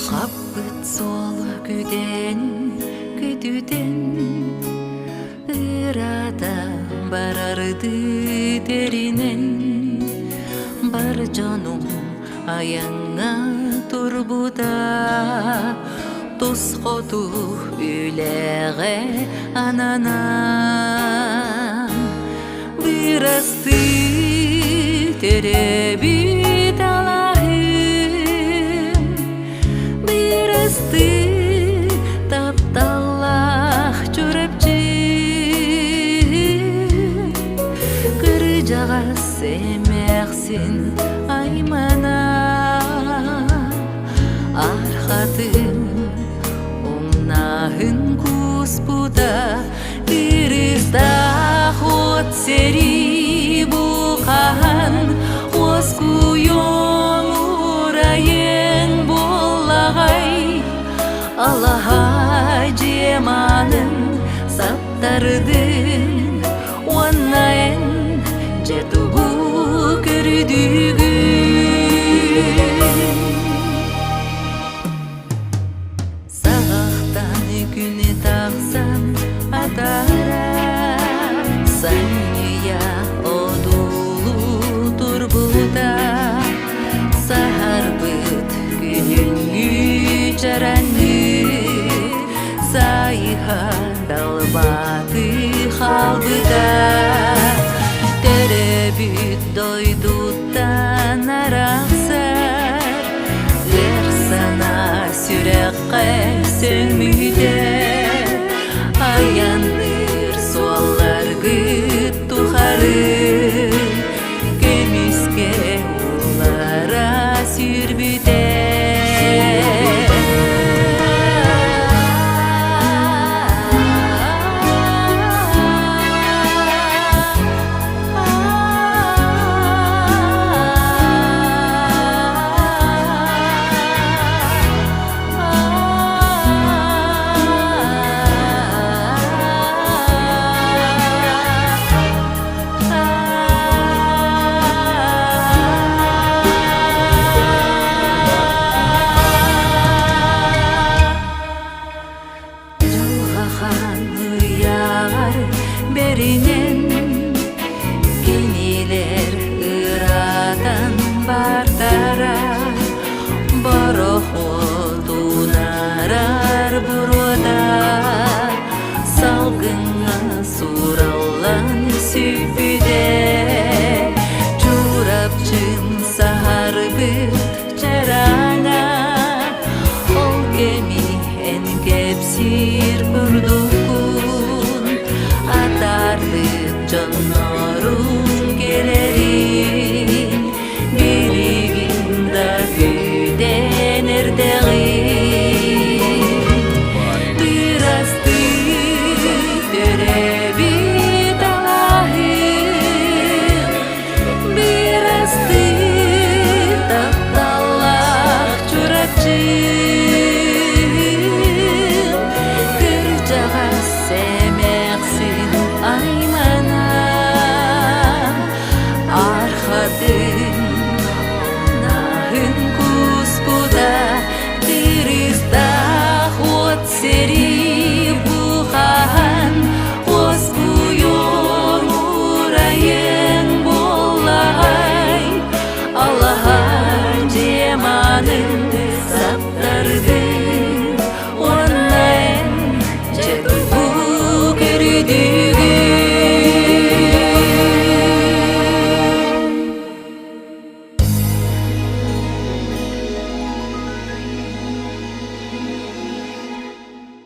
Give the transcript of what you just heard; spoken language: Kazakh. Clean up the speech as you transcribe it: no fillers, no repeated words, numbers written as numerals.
Қаппыт сол күтуден ырада барарды теринен бар жаным аяңа турбуда тосқоту үлеге ананан бирасты тереби тапталах жүрепчи кыржага семексин аймана архатын оңнахын куспуда ириста хот сери букан оскуйон урайен боллагай Аллаха жеманын саптардын уаннайын жетугу көрдүгү сагактан күнү таксам атара санья одулу турбуда сахарбыт күнүнгү жаранды сайха далбаты халбыда теребит дойдуттан араксар версана сүрекке сөңмүйде